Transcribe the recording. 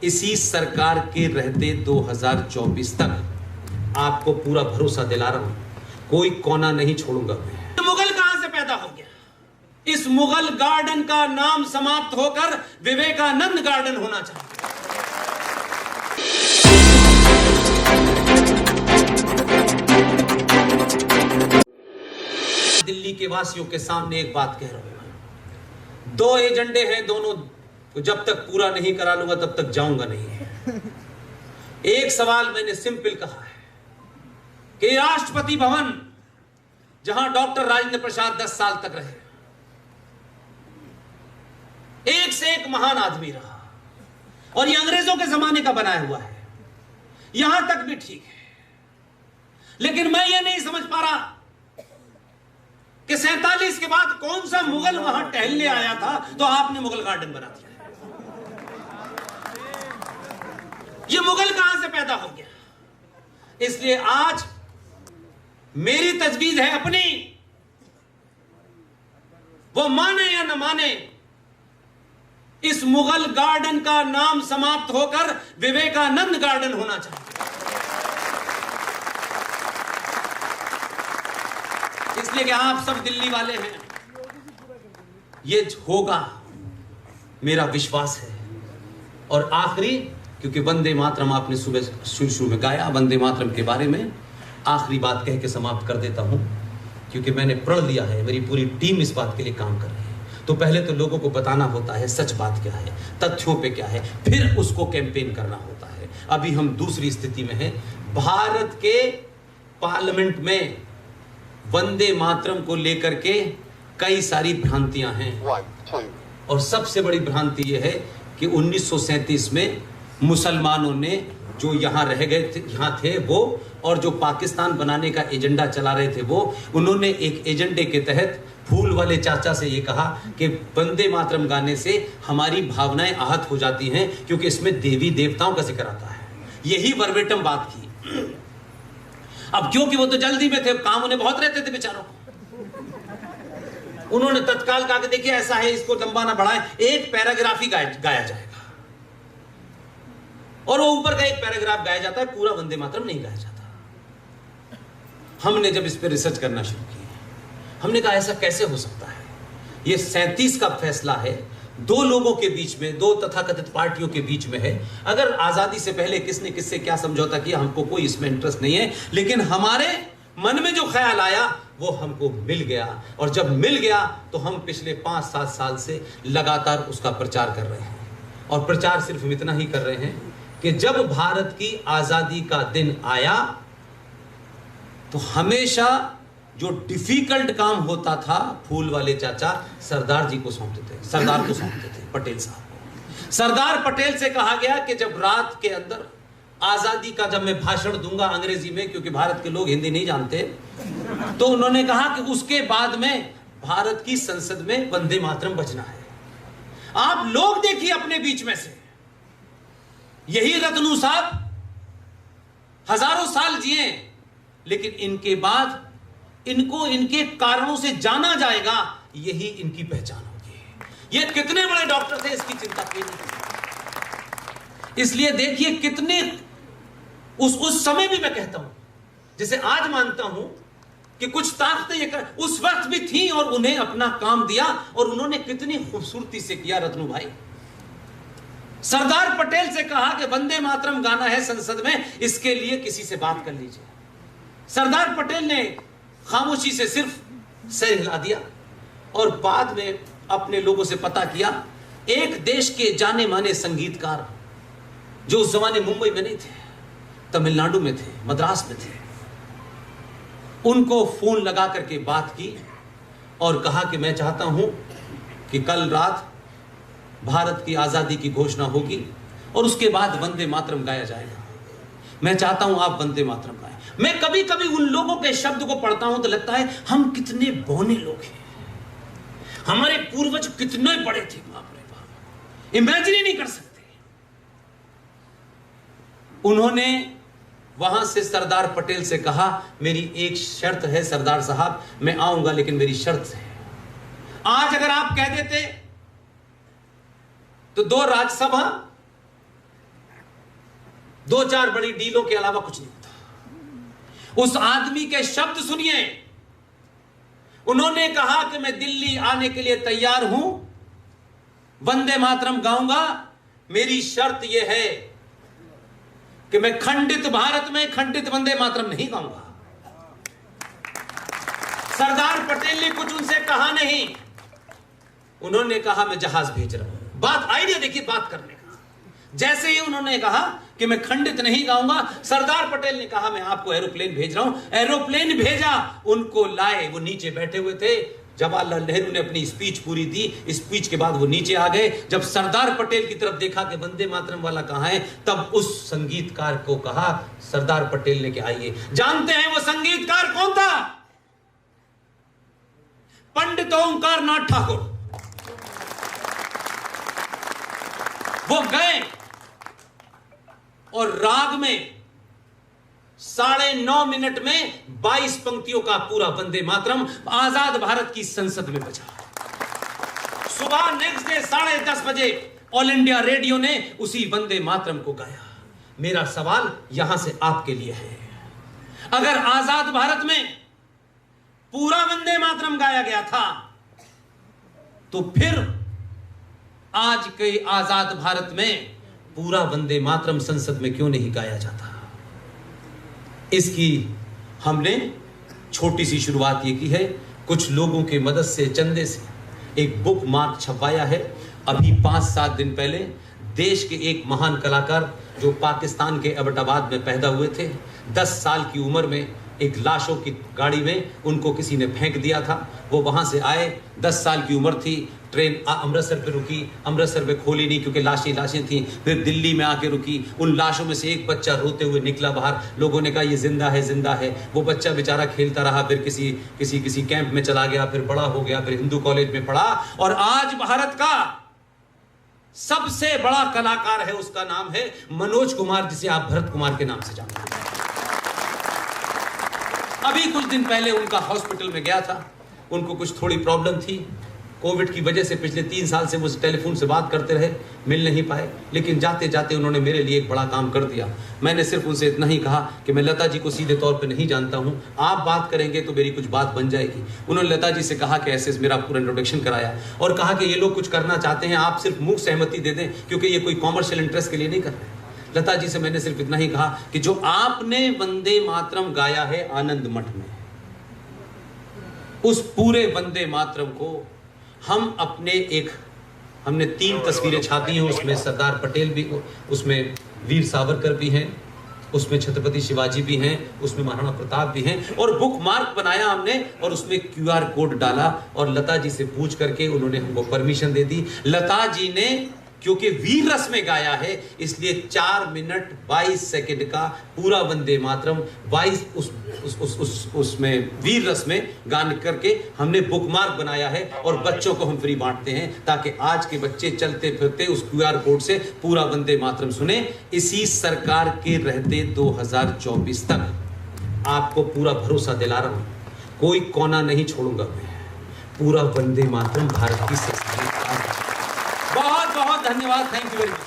इसी सरकार के रहते 2024 तक आपको पूरा भरोसा दिला रहा हूं, कोई कोना नहीं छोड़ूंगा मैं। मुगल कहां से पैदा हो गया? इस मुगल गार्डन का नाम समाप्त होकर विवेकानंद गार्डन होना चाहिए। दिल्ली के वासियों के सामने एक बात कह रहा हूं, दो एजेंडे हैं, दोनों जब तक पूरा नहीं करा लूंगा तब तक जाऊंगा नहीं। एक सवाल मैंने सिंपल कहा है कि राष्ट्रपति भवन जहां डॉक्टर राजेंद्र प्रसाद 10 साल तक रहे, एक से एक महान आदमी रहा, और ये अंग्रेजों के जमाने का बनाया हुआ है, यहां तक भी ठीक है। लेकिन मैं ये नहीं समझ पा रहा कि 47 के बाद कौन सा मुगल वहां टहलने आया था तो आपने मुगल गार्डन बना दिया। ये मुगल कहां से पैदा हो गया? इसलिए आज मेरी तजवीज है अपनी, वो माने या न माने, इस मुगल गार्डन का नाम समाप्त होकर विवेकानंद गार्डन होना चाहिए। इसलिए कि आप सब दिल्ली वाले हैं, ये होगा, मेरा विश्वास है। और आखिरी, क्योंकि वंदे मातरम आपने सुबह शुरू में गाया, वंदे मातरम के बारे में आखिरी बात कह के समाप्त कर देता हूं, क्योंकि मैंने प्रण लिया है, मेरी पूरी टीम इस बात के लिए काम कर रही है। तो पहले तो लोगों को बताना होता है सच बात क्या है, तथ्यों पे क्या है, फिर उसको कैंपेन करना होता है। अभी हम दूसरी स्थिति में हैं। भारत के पार्लियामेंट में वंदे मातरम को लेकर के कई सारी भ्रांतियां हैं, और सबसे बड़ी भ्रांति यह है कि 1937 में मुसलमानों ने जो यहां रह गए थे, यहां थे वो, और जो पाकिस्तान बनाने का एजेंडा चला रहे थे वो, उन्होंने एक एजेंडे के तहत फूल वाले चाचा से ये कहा कि वंदे मातरम गाने से हमारी भावनाएं आहत हो जाती हैं, क्योंकि इसमें देवी देवताओं का जिक्र आता है। यही वर्बेटम बात की। अब क्योंकि वो तो जल्दी में थे, काम उन्हें बहुत रहते थे बेचारों को, उन्होंने तत्काल कहा कि देखिए ऐसा है, इसको लंबा ना बढ़ाएं, एक पैराग्राफ ही गाया जाएगा, और वो ऊपर का एक पैराग्राफ गाया जाता है, पूरा वंदे मातरम नहीं गाया जाता। हमने जब इस पर रिसर्च करना शुरू किया, हमने कहा ऐसा कैसे हो सकता है? ये 37 का फैसला है, दो लोगों के बीच में, दो तथाकथित पार्टियों के बीच में है। अगर आजादी से पहले किसने किससे क्या समझौता किया, हमको कोई इसमें इंटरेस्ट नहीं है, लेकिन हमारे मन में जो ख्याल आया वो हमको मिल गया, और जब मिल गया तो हम पिछले 5-7 साल से लगातार उसका प्रचार कर रहे हैं। और प्रचार सिर्फ इतना ही कर रहे हैं कि जब भारत की आजादी का दिन आया तो हमेशा जो डिफिकल्ट काम होता था, फूल वाले चाचा सरदार जी को सौंपते थे, सरदार को सौंपते थे, पटेल साहब को। सरदार पटेल से कहा गया कि जब रात के अंदर आजादी का जब मैं भाषण दूंगा अंग्रेजी में, क्योंकि भारत के लोग हिंदी नहीं जानते, तो उन्होंने कहा कि उसके बाद में भारत की संसद में वंदे मातरम बजना है। आप लोग देखिए अपने बीच में से, यही रत्नू साहब हजारों साल जिए, लेकिन इनके बाद इनको इनके कारणों से जाना जाएगा, यही इनकी पहचान होगी। ये कितने बड़े डॉक्टर थे, इसकी चिंता की नहीं। इसलिए देखिए कितने उस समय भी मैं कहता हूं, जिसे आज मानता हूं कि कुछ ताकतें उस वक्त भी थी और उन्हें अपना काम दिया, और उन्होंने कितनी खूबसूरती से किया। रत्नू भाई, सरदार पटेल से कहा कि वंदे मातरम गाना है संसद में, इसके लिए किसी से बात कर लीजिए। सरदार पटेल ने खामोशी से सिर्फ सर हिला दिया, और बाद में अपने लोगों से पता किया, एक देश के जाने माने संगीतकार जो उस जमाने मुंबई में नहीं थे, तमिलनाडु में थे, मद्रास में थे, उनको फोन लगा करके बात की और कहा कि मैं चाहता हूं कि कल रात भारत की आजादी की घोषणा होगी और उसके बाद वंदे मातरम गाया जाएगा। मैं चाहता हूं आप वंदे मातरम गाएं। मैं कभी कभी उन लोगों के शब्द को पढ़ता हूं तो लगता है हम कितने बौने लोग हैं, हमारे पूर्वज कितने बड़े थे, बाप रे बाप, इमेजिन ही नहीं कर सकते। उन्होंने वहां से सरदार पटेल से कहा, मेरी एक शर्त है सरदार साहब, मैं आऊंगा लेकिन मेरी शर्त है। आज अगर आप कह देते तो 2 राज्यसभा दो चार बड़ी डीलों के अलावा कुछ नहीं होता। उस आदमी के शब्द सुनिए। उन्होंने कहा कि मैं दिल्ली आने के लिए तैयार हूं, वंदे मातरम गाऊंगा, मेरी शर्त यह है कि मैं खंडित भारत में खंडित वंदे मातरम नहीं गाऊंगा। सरदार पटेल ने कुछ उनसे कहा नहीं, उन्होंने कहा मैं जहाज भेज रहा हूं। बात आइडिया देखिए बात करने का। जैसे ही उन्होंने कहा कि मैं खंडित नहीं गाऊंगा, सरदार पटेल ने कहा मैं आपको एरोप्लेन भेज रहा हूं। एरोप्लेन भेजा, उनको लाए, वो नीचे बैठे हुए थे। जवाहरलाल नेहरू ने अपनी स्पीच पूरी दी। स्पीच के बाद वो नीचे आ गए। जब सरदार पटेल की तरफ देखा कि वंदे मातरम वाला कहां है, तब उस संगीतकार को कहा सरदार पटेल ने कि आइए। जानते हैं वो संगीतकार कौन था? पंडित ओंकार नाथ ठाकुर। वो गए और राग में 9.5 मिनट में 22 पंक्तियों का पूरा वंदे मातरम आजाद भारत की संसद में बजा। सुबह नेक्स्ट डे 10:30 बजे ऑल इंडिया रेडियो ने उसी वंदे मातरम को गाया। मेरा सवाल यहां से आपके लिए है, अगर आजाद भारत में पूरा वंदे मातरम गाया गया था, तो फिर आज के आजाद भारत में पूरा वंदे मातरम संसद में क्यों नहीं गाया जाता? इसकी हमने छोटी सी शुरुआत ये की है, कुछ लोगों के मदद से, चंदे से एक बुक मार्क छपवाया है। अभी 5-7 दिन पहले देश के एक महान कलाकार जो पाकिस्तान के एबटाबाद में पैदा हुए थे, 10 साल की उम्र में एक लाशों की गाड़ी में उनको किसी ने फेंक दिया था। वो वहां से आए, 10 साल की उम्र थी। ट्रेन अमृतसर पे रुकी, अमृतसर में खोली नहीं क्योंकि लाशें थी। फिर दिल्ली में आके रुकी। उन लाशों में से एक बच्चा रोते हुए निकला बाहर। लोगों ने कहा ये जिंदा है, जिंदा है। वो बच्चा बेचारा खेलता रहा, फिर किसी कैंप में चला गया, फिर बड़ा हो गया, फिर हिंदू कॉलेज में पढ़ा, और आज भारत का सबसे बड़ा कलाकार है। उसका नाम है मनोज कुमार, जिसे आप भरत कुमार के नाम से जानते हैं। अभी कुछ दिन पहले उनका हॉस्पिटल में गया था। उनको कुछ थोड़ी प्रॉब्लम थी कोविड की वजह से। पिछले 3 साल से मुझे टेलीफोन से बात करते रहे, मिल नहीं पाए, लेकिन जाते जाते उन्होंने मेरे लिए एक बड़ा काम कर दिया। मैंने सिर्फ उनसे इतना ही कहा कि मैं लता जी को सीधे तौर पे नहीं जानता हूं, आप बात करेंगे तो मेरी कुछ बात बन जाएगी। उन्होंने लता जी से कहा कि ऐसे मेरा पूरा इंट्रोडक्शन कराया और कहा कि ये लोग कुछ करना चाहते हैं, आप सिर्फ मुंह सहमति दे दें, क्योंकि ये कोई कॉमर्शियल इंटरेस्ट के लिए नहीं कर रहे। लता जी से मैंने सिर्फ इतना ही कहा कि जो आपने वंदे मातरम गाया है आनंद मठ में, उस पूरे वंदे मातरम को हमने 3 तस्वीरें छापी हैं। उसमें सरदार पटेल भी, उसमें वीर सावरकर भी हैं, उसमें छत्रपति शिवाजी भी हैं, उसमें महाराणा प्रताप भी हैं, और बुक मार्क बनाया हमने और उसमें QR कोड डाला और लता जी से पूछ करके उन्होंने हमको परमिशन दे दी। लता जी ने क्योंकि वीर रस में गाया है, इसलिए 4 मिनट 22 सेकंड का पूरा वंदे मातरम 22 उसमें वीर रस में गान करके हमने बुकमार्क बनाया है और बच्चों को हम फ्री बांटते हैं, ताकि आज के बच्चे चलते फिरते उस QR कोड से पूरा वंदे मातरम सुने। इसी सरकार के रहते 2024 तक आपको पूरा भरोसा दिला रहा हूं, कोई कोना नहीं छोड़ूंगा मैं, पूरा वंदे मातरम भारत की संस्कृति। बहुत बहुत धन्यवाद, थैंक यू वेरी मच।